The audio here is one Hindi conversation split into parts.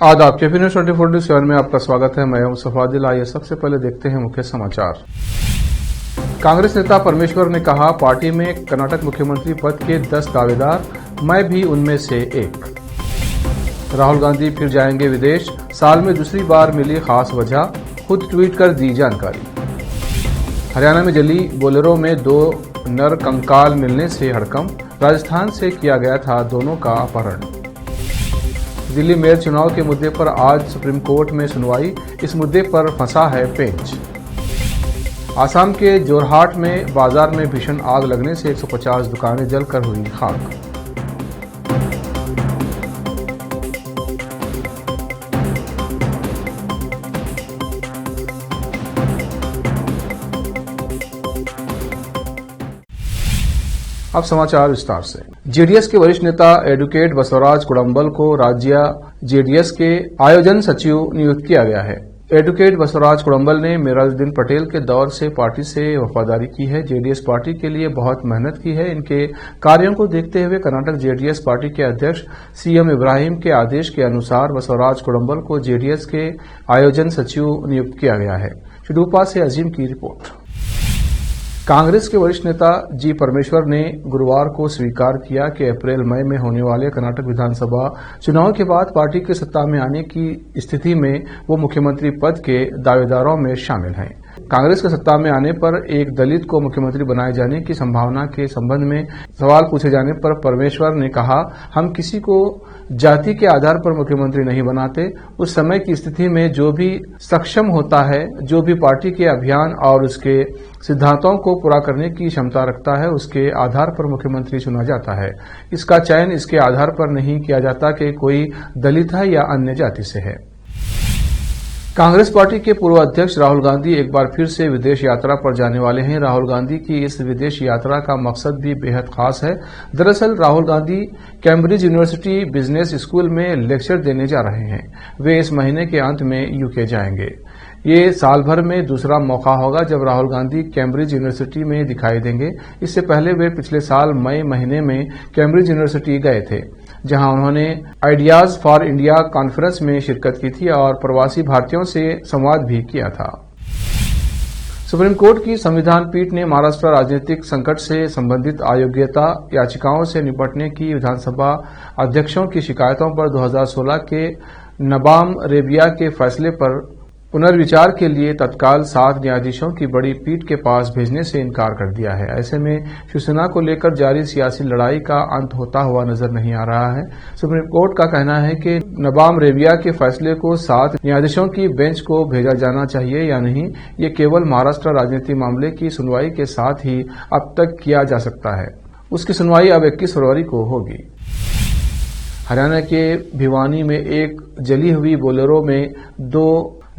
आदाब। केपी न्यूज 24/7 में आपका स्वागत है। मैं हूं सफादिल। आइए सबसे पहले देखते हैं मुख्य समाचार। कांग्रेस नेता परमेश्वर ने कहा, पार्टी में कर्नाटक मुख्यमंत्री पद के 10 दावेदार, मैं भी उनमें से एक। राहुल गांधी फिर जाएंगे विदेश, साल में दूसरी बार मिली खास वजह, खुद ट्वीट कर दी जानकारी। हरियाणा में जली बोलेरो में 2 नर कंकाल मिलने से हड़कंप, राजस्थान से किया गया था दोनों का अपहरण। दिल्ली मेयर चुनाव के मुद्दे पर आज सुप्रीम कोर्ट में सुनवाई, इस मुद्दे पर फंसा है पेंच। आसाम के जोरहाट में बाजार में भीषण आग लगने से 150 दुकानें जलकर हुई खाक। अब समाचार विस्तार से। जेडीएस के वरिष्ठ नेता एडवोकेट बसवराज कुडम्बल को राज्य जेडीएस के आयोजन सचिव नियुक्त किया गया है। एडवोकेट बसवराज कुडम्बल ने मेराजुद्दीन पटेल के दौर से पार्टी से वफादारी की है। जेडीएस पार्टी के लिए बहुत मेहनत की है। इनके कार्यों को देखते हुए कर्नाटक जेडीएस पार्टी के अध्यक्ष सीएम इब्राहिम के आदेश के अनुसार बसवराज कुडम्बल को जेडीएस के आयोजन सचिव नियुक्त किया गया है। शिडूपा से अजीम की रिपोर्ट। कांग्रेस के वरिष्ठ नेता जी परमेश्वर ने गुरुवार को स्वीकार किया कि अप्रैल मई में होने वाले कर्नाटक विधानसभा चुनाव के बाद पार्टी के सत्ता में आने की स्थिति में वो मुख्यमंत्री पद के दावेदारों में शामिल हैं। कांग्रेस के सत्ता में आने पर एक दलित को मुख्यमंत्री बनाए जाने की संभावना के संबंध में सवाल पूछे जाने पर परमेश्वर ने कहा, हम किसी को जाति के आधार पर मुख्यमंत्री नहीं बनाते। उस समय की स्थिति में जो भी सक्षम होता है, जो भी पार्टी के अभियान और उसके सिद्धांतों को पूरा करने की क्षमता रखता है, उसके आधार पर मुख्यमंत्री चुना जाता है। इसका चयन इसके आधार पर नहीं किया जाता कि कोई दलित है या अन्य जाति से है। कांग्रेस पार्टी के पूर्व अध्यक्ष राहुल गांधी एक बार फिर से विदेश यात्रा पर जाने वाले हैं। राहुल गांधी की इस विदेश यात्रा का मकसद भी बेहद खास है। दरअसल Rahul Gandhi Cambridge university business school में लेक्चर देने जा रहे हैं। वे इस महीने के अंत में यूके जाएंगे। ये साल भर में दूसरा मौका होगा जब राहुल गांधी कैम्ब्रिज यूनिवर्सिटी में दिखाई देंगे। इससे पहले वे पिछले साल मई महीने में कैम्ब्रिज यूनिवर्सिटी गए थे, जहां उन्होंने आइडियाज फॉर इंडिया कॉन्फ्रेंस में शिरकत की थी और प्रवासी भारतीयों से संवाद भी किया था। सुप्रीम कोर्ट की संविधान पीठ ने महाराष्ट्र राजनीतिक संकट से संबंधित अयोग्यता याचिकाओं से निपटने की विधानसभा अध्यक्षों की शिकायतों पर 2016 के नबाम रेबिया के फैसले पर पुनर्विचार के लिए तत्काल 7 न्यायाधीशों की बड़ी पीठ के पास भेजने से इनकार कर दिया है। ऐसे में शिवसेना को लेकर जारी सियासी लड़ाई का अंत होता हुआ नजर नहीं आ रहा है। सुप्रीम कोर्ट का कहना है कि नबाम रेबिया के फैसले को 7 न्यायाधीशों की बेंच को भेजा जाना चाहिए या नहीं, ये केवल महाराष्ट्र राजनीति मामले की सुनवाई के साथ ही अब तक किया जा सकता है। उसकी सुनवाई अब 21 फरवरी को होगी। हरियाणा के भिवानी में एक जली हुई बोलेरो में 2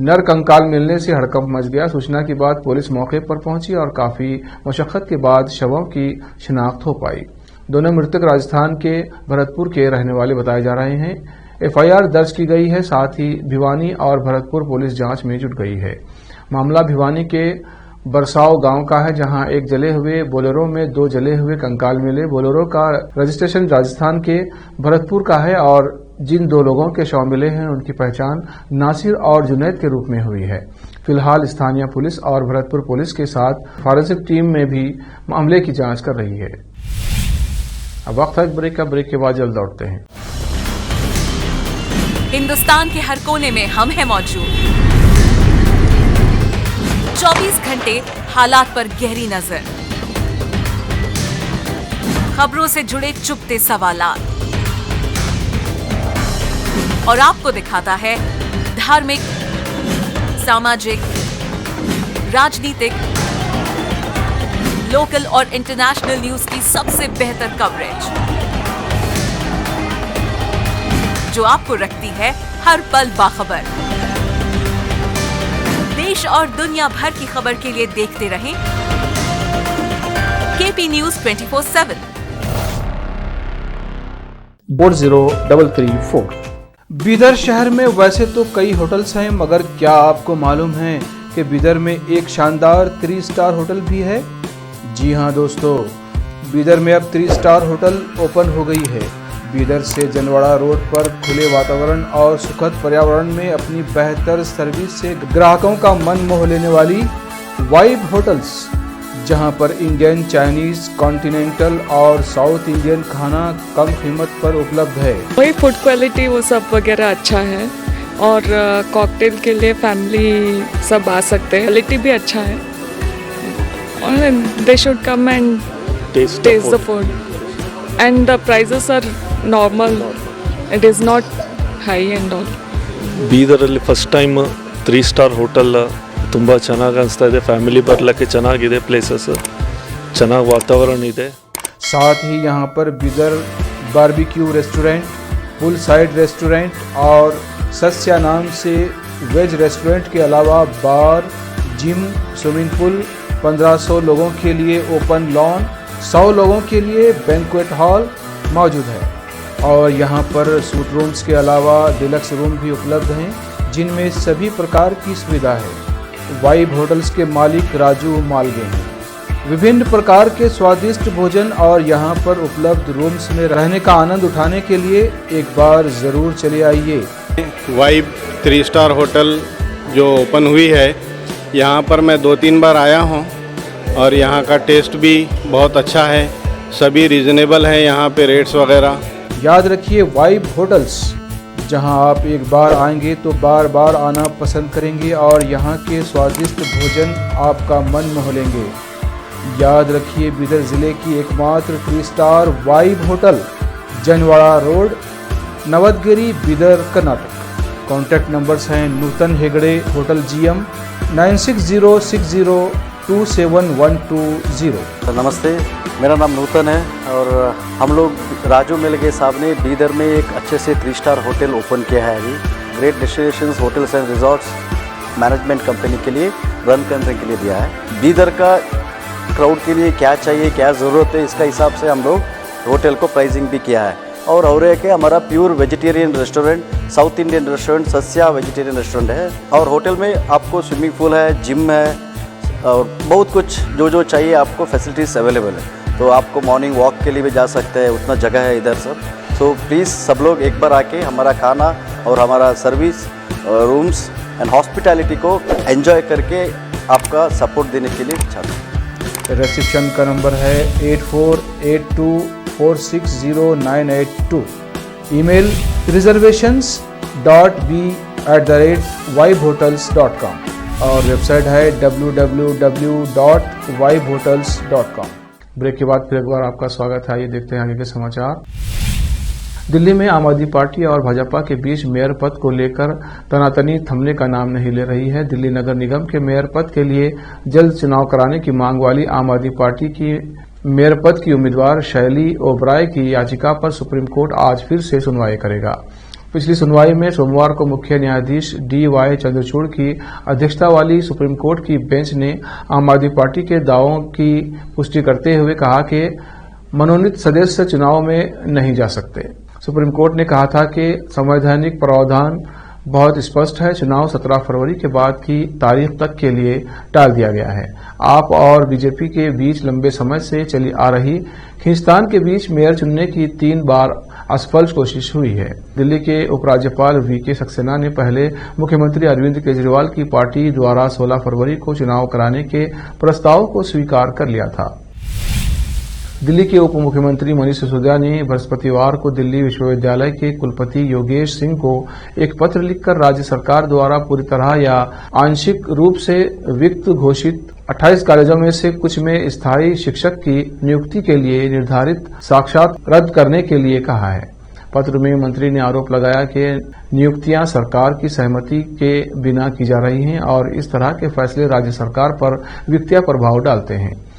नर कंकाल मिलने से हड़कंप मच गया। सूचना के बाद पुलिस मौके पर पहुंची और काफी मशक्कत के बाद शवों की शिनाख्त हो पाई। दोनों मृतक राजस्थान के भरतपुर के रहने वाले बताए जा रहे हैं। एफआईआर दर्ज की गई है। साथ ही भिवानी और भरतपुर पुलिस जांच में जुट गई है। मामला भिवानी के बरसाव गांव का है, जहां एक जले हुए बोलेरो में 2 जले हुए कंकाल मिले। बोलेरो का रजिस्ट्रेशन राजस्थान के भरतपुर का है और जिन 2 लोगों के शव मिले हैं उनकी पहचान नासिर और जुनैद के रूप में हुई है। फिलहाल स्थानीय पुलिस और भरतपुर पुलिस के साथ फॉरेंसिक टीम में भी मामले की जांच कर रही है। अब वक्त है ब्रेक का। ब्रेक के बाद जल्द लौटते हैं। हिंदुस्तान के हर कोने में हम हैं मौजूद। 24 घंटे हालात पर गहरी नजर, खबरों से जुड़े चुपते सवालात और आपको दिखाता है धार्मिक, सामाजिक, राजनीतिक, लोकल और इंटरनेशनल न्यूज की सबसे बेहतर कवरेज, जो आपको रखती है हर पल बाखबर। देश और दुनिया भर की खबर के लिए देखते रहें केपी न्यूज 24/7। 403334। बीदर शहर में वैसे तो कई होटल्स हैं, मगर क्या आपको मालूम है कि बीदर में एक शानदार 3 स्टार होटल भी है? जी हां दोस्तों, बीदर में अब 3 स्टार होटल ओपन हो गई है। बीदर से जनवाड़ा रोड पर खुले वातावरण और सुखद पर्यावरण में अपनी बेहतर सर्विस से ग्राहकों का मन मोह लेने वाली वाइब होटल्स, जहां पर इंडियन, चाइनीज, कॉन्टिनेंटल और साउथ इंडियन खाना कम कीमत पर उपलब्ध है। वही फूड क्वालिटी वो सब वगैरह अच्छा है और कॉकटेल के लिए फैमिली सब आ सकते हैं। क्वालिटी भी अच्छा है और they should come and taste the food and the prices are normal, it is not high and all. ಬೀದರಲ್ಲಿ ಫಸ್ಟ್ ಟೈಮ್ 3 ಸ್ಟಾರ್ ಹೋಟೆಲ್ ತುಂಬ ಚೆನ್ನಾಗಿ ಅನಿಸ್ತಾ ಇದೆ। ಫ್ಯಾಮಿಲಿ ಬರಲಿಕ್ಕೆ ಚೆನ್ನಾಗಿದೆ, ಪ್ಲೇಸಸ್ ಚೆನ್ನಾಗಿ ವಾತಾವರಣ ಇದೆ। साथ ही यहाँ पर बीदर बारबेक्यू रेस्टोरेंट, पुल साइड रेस्टोरेंट और सस्या नाम से वेज रेस्टोरेंट के अलावा बार, जिम, स्विमिंग पूल, 1500 लोगों के लिए ओपन लॉन, 100 लोगों के लिए बैंक्वेट हॉल मौजूद है। और यहाँ पर सूट रूम्स के अलावा डिलक्स रूम भी उपलब्ध हैं, जिनमें सभी प्रकार की सुविधा है। वाइब होटल्स के मालिक राजू मालगे हैं। विभिन्न प्रकार के स्वादिष्ट भोजन और यहाँ पर उपलब्ध रूम्स में रहने का आनंद उठाने के लिए एक बार ज़रूर चले आइए। वाइब 3 स्टार होटल जो ओपन हुई है, यहाँ पर मैं 2-3 बार आया हूँ और यहाँ का टेस्ट भी बहुत अच्छा है। सभी रीज़नेबल हैं यहाँ पे रेट्स वगैरह। याद रखिए, वाइब होटल्स, जहां आप एक बार आएंगे तो बार बार आना पसंद करेंगे और यहां के स्वादिष्ट भोजन आपका मन मोह लेंगे। याद रखिए, बीदर ज़िले की एकमात्र 3 star vibe hotel, Janwada road, Navadgiri, Bidar, Karnataka. Contact numbers हैं नूतन हेगड़े, होटल GM 9606027120। नमस्ते, मेरा नाम नूतन है और हम लोग राजू मिलगे साहब ने बीदर में एक अच्छे से 3 स्टार होटल ओपन किया है। अभी great destinations hotels and resorts management company के लिए रन करने के लिए दिया है। बीदर का क्राउड के लिए क्या चाहिए, क्या ज़रूरत है, इसका हिसाब से हम लोग होटल को प्राइसिंग भी किया है। और एक है हमारा pure vegetarian restaurant, south Indian restaurant, Sasya vegetarian restaurant है। और होटल में आपको स्विमिंग पूल है, जिम है और बहुत कुछ जो चाहिए आपको फैसिलिटीज़ अवेलेबल है। तो आपको मॉर्निंग वॉक के लिए भी जा सकते हैं, उतना जगह है इधर सब। सो प्लीज़ सब लोग एक बार आके हमारा खाना और हमारा सर्विस, रूम्स एंड हॉस्पिटैलिटी को एंजॉय करके आपका सपोर्ट देने के लिए चाहते हैं। रिसेप्शन का नंबर है 8482460982। ईमेल reservations.b@vibehotels.com और वेबसाइट है www.vibehotels.com। ब्रेक के बाद फिर एक बार आपका स्वागत है। आइए देखते हैं आगे के समाचार। दिल्ली में आम आदमी पार्टी और भाजपा के बीच मेयर पद को लेकर तनातनी थमने का नाम नहीं ले रही है। दिल्ली नगर निगम के मेयर पद के लिए जल्द चुनाव कराने की मांग वाली आम आदमी पार्टी की मेयर पद की उम्मीदवार शैली ओबराय की याचिका पर सुप्रीम कोर्ट आज फिर से सुनवाई करेगा। पिछली सुनवाई में सोमवार को मुख्य न्यायाधीश DY चंद्रचूड़ की अध्यक्षता वाली सुप्रीम कोर्ट की बेंच ने आम आदमी पार्टी के दावों की पुष्टि करते हुए कहा कि मनोनीत सदस्य चुनाव में नहीं जा सकते। सुप्रीम कोर्ट ने कहा था कि संवैधानिक प्रावधान बहुत स्पष्ट है, चुनाव 17 फरवरी के बाद की तारीख तक के लिए टाल दिया गया है। आप और बीजेपी के बीच लंबे समय से चली आ रही खींचतान के बीच मेयर चुनने की 3 बार असफल कोशिश हुई है। दिल्ली के उपराज्यपाल VK सक्सेना ने पहले मुख्यमंत्री अरविंद केजरीवाल की पार्टी द्वारा 16 फरवरी को चुनाव कराने के प्रस्ताव को स्वीकार कर लिया था। दिल्ली के उप मुख्यमंत्री मनीष सिसोदिया ने बृहस्पतिवार को दिल्ली विश्वविद्यालय के कुलपति योगेश सिंह को एक पत्र लिखकर राज्य सरकार द्वारा पूरी तरह या आंशिक रूप से वित्त घोषित 28 कॉलेजों में से कुछ में स्थायी शिक्षक की नियुक्ति के लिए निर्धारित साक्षात रद्द करने के लिए कहा है। पत्र में मंत्री ने आरोप लगाया कि नियुक्तियां सरकार की सहमति के बिना की जा रही हैं और इस तरह के फैसले राज्य सरकार पर वित्तीय प्रभाव डालते हैं।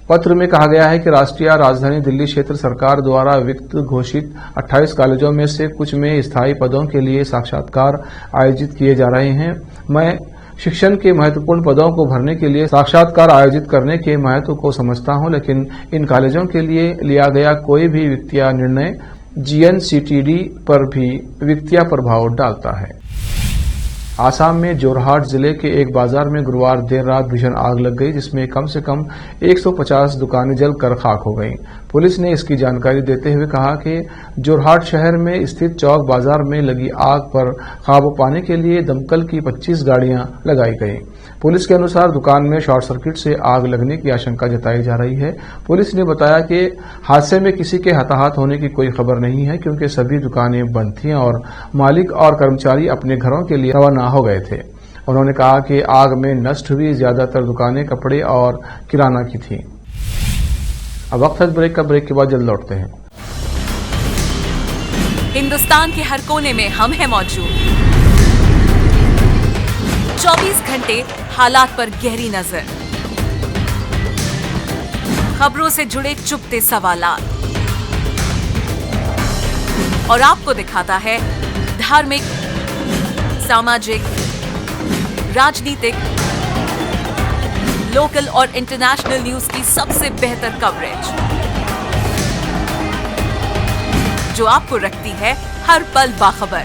पत्र में कहा गया है कि राष्ट्रीय राजधानी दिल्ली क्षेत्र सरकार द्वारा वित्त घोषित 28 कॉलेजों में से कुछ में स्थायी पदों के लिए साक्षात्कार आयोजित किए जा रहे हैं। मैं शिक्षण के महत्वपूर्ण पदों को भरने के लिए साक्षात्कार आयोजित करने के महत्व को समझता हूं, लेकिन इन कॉलेजों के लिए लिया गया कोई भी वित्तीय निर्णय GNCTD पर भी वित्तीय प्रभाव डालता है। आसाम में जोरहाट जिले के एक बाजार में गुरुवार देर रात भीषण आग लग गई, जिसमें कम से कम 150 दुकानें जलकर खाक हो गईं। पुलिस ने इसकी जानकारी देते हुए कहा कि जोरहाट शहर में स्थित चौक बाजार में लगी आग पर काबू पाने के लिए दमकल की 25 गाड़ियां लगाई गई। पुलिस के अनुसार दुकान में शॉर्ट सर्किट से आग लगने की आशंका जताई जा रही है। पुलिस ने बताया कि हादसे में किसी के हताहत होने की कोई खबर नहीं है, क्योंकि सभी दुकानें बंद थीं और मालिक और कर्मचारी अपने घरों के लिए रवाना हो गए थे। उन्होंने कहा कि आग में नष्ट हुई ज्यादातर दुकानें कपड़े और किराना की थीं। अब वक्त है ब्रेक का। ब्रेक के बाद जल्द लौटते हैं। हिंदुस्तान के हर कोने में हम हैं मौजूद। 24 घंटे हालात पर गहरी नजर, खबरों से जुड़े चुपते सवालात, और आपको दिखाता है धार्मिक, सामाजिक, राजनीतिक, लोकल और इंटरनेशनल न्यूज की सबसे बेहतर कवरेज, जो आपको रखती है हर पल बाखबर।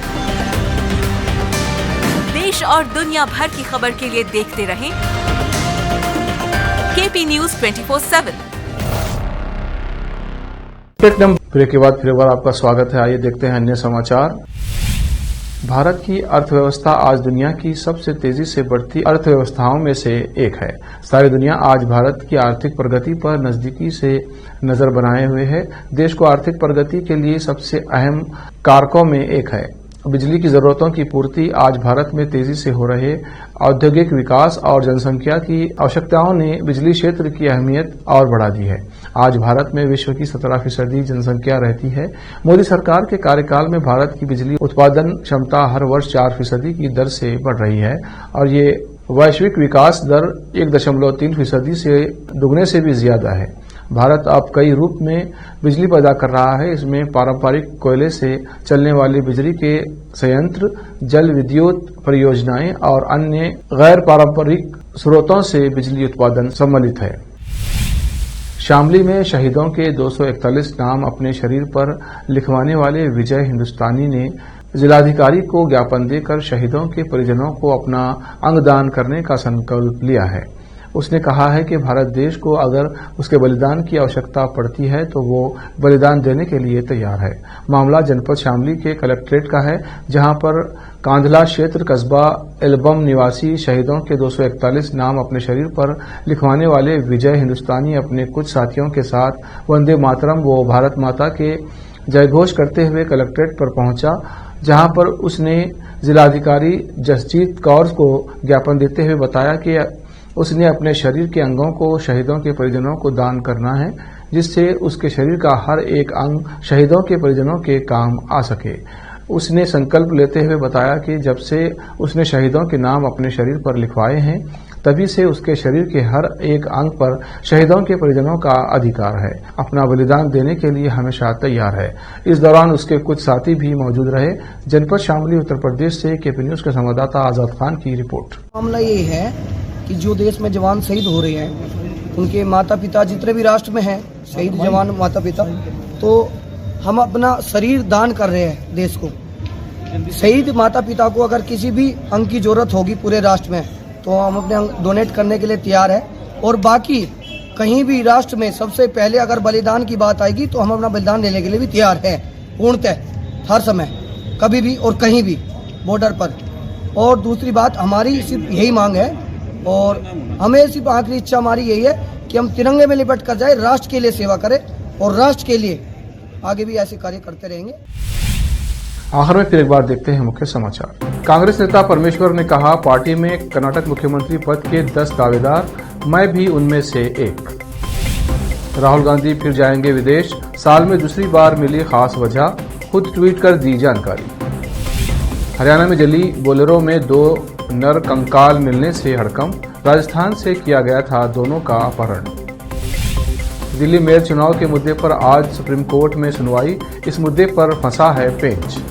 देश और दुनिया भर की खबर के लिए देखते रहें केपी न्यूज 24/7। ब्रेक के बाद फिर एक बार आपका स्वागत है। आइए देखते हैं अन्य समाचार। भारत की अर्थव्यवस्था आज दुनिया की सबसे तेजी से बढ़ती अर्थव्यवस्थाओं में से एक है। सारी दुनिया आज भारत की आर्थिक प्रगति पर नजदीकी से नजर बनाए हुए है। देश को आर्थिक प्रगति के लिए सबसे अहम कारकों में एक है। बिजली की जरूरतों की पूर्ति आज भारत में तेजी से हो रहे औद्योगिक विकास और जनसंख्या की आवश्यकताओं ने बिजली क्षेत्र की अहमियत और बढ़ा दी है। आज भारत में विश्व की 17% जनसंख्या रहती है। मोदी सरकार के कार्यकाल में भारत की बिजली उत्पादन क्षमता हर वर्ष 4% की दर से बढ़ रही है और ये वैश्विक विकास दर 1.3% से दुगने से भी ज्यादा है। भारत अब कई रूप में बिजली पैदा कर रहा है। इसमें पारंपरिक कोयले से चलने वाली बिजली के संयंत्र, जल विद्युत परियोजनाएं और अन्य गैर पारंपरिक स्रोतों से बिजली उत्पादन सम्मिलित है। शामली में शहीदों के 241 नाम अपने शरीर पर लिखवाने वाले विजय हिंदुस्तानी ने जिलाधिकारी को ज्ञापन देकर शहीदों के परिजनों को अपना अंगदान करने का संकल्प लिया है। उसने कहा है कि भारत देश को अगर उसके बलिदान की आवश्यकता पड़ती है तो वो बलिदान देने के लिए तैयार है। मामला जनपद शामली के कलेक्ट्रेट का है, जहां पर कांधला क्षेत्र कस्बा एल्बम निवासी शहीदों के 241 नाम अपने शरीर पर लिखवाने वाले विजय हिंदुस्तानी अपने कुछ साथियों के साथ वंदे मातरम व भारत माता के जयघोष करते हुए कलेक्ट्रेट पर पहुंचा, जहां पर उसने जिलाधिकारी जसजीत कौर को ज्ञापन देते हुए बताया कि उसने अपने शरीर के अंगों को शहीदों के परिजनों को दान करना है, जिससे उसके शरीर का हर एक अंग शहीदों के परिजनों के काम आ सके। उसने संकल्प लेते हुए बताया कि जब से उसने शहीदों के नाम अपने शरीर पर लिखवाए हैं, तभी से उसके शरीर के हर एक अंग पर शहीदों के परिजनों का अधिकार है। अपना बलिदान देने के लिए हमेशा तैयार है। इस दौरान उसके कुछ साथी भी मौजूद रहे। जनपद शामली उत्तर प्रदेश से केपी न्यूज के संवाददाता आजाद खान की रिपोर्ट। मामला ये है कि जो देश में जवान शहीद हो रहे हैं, उनके माता पिता जितने भी राष्ट्र में हैं शहीद जवान माता पिता, तो हम अपना शरीर दान कर रहे हैं देश को। शहीद माता पिता को अगर किसी भी अंग की जरूरत होगी पूरे राष्ट्र में, तो हम अपने अंग डोनेट करने के लिए तैयार है। और बाकी कहीं भी राष्ट्र में सबसे पहले अगर बलिदान की बात आएगी तो हम अपना बलिदान देने के लिए भी तैयार है, पूर्णतः, हर समय, कभी भी और कहीं भी, बॉर्डर पर। और दूसरी बात, हमारी सिर्फ यही मांग है और हमें सिर्फ आखिरी इच्छा हमारी यही है कि हम तिरंगे में लिपट कर जाए, राष्ट्र के लिए सेवा करें और राष्ट्र के लिए आगे भी ऐसे कार्य करते रहेंगे। आखिर में फिर एक बार देखते हैं मुख्य समाचार। कांग्रेस नेता परमेश्वर ने कहा, पार्टी में कर्नाटक मुख्यमंत्री पद के 10 दावेदार, मैं भी उनमें से एक। राहुल गांधी फिर जाएंगे विदेश, साल में दूसरी बार मिली खास वजह, खुद ट्वीट कर दी जानकारी। हरियाणा में जली बोलेरो में 2 नर कंकाल मिलने से हड़कंप, राजस्थान से किया गया था दोनों का अपहरण। दिल्ली मेयर चुनाव के मुद्दे पर आज सुप्रीम कोर्ट में सुनवाई, इस मुद्दे पर फंसा है पेंच।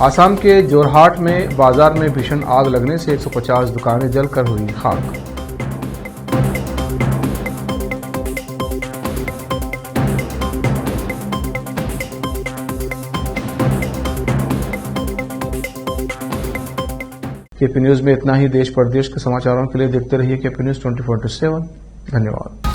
आसाम के जोरहाट में बाजार में भीषण आग लगने से 150 दुकानें जलकर हुई खाक। केपी न्यूज में इतना ही। देश प्रदेश के समाचारों के लिए देखते रहिए केपी न्यूज 24/7। धन्यवाद।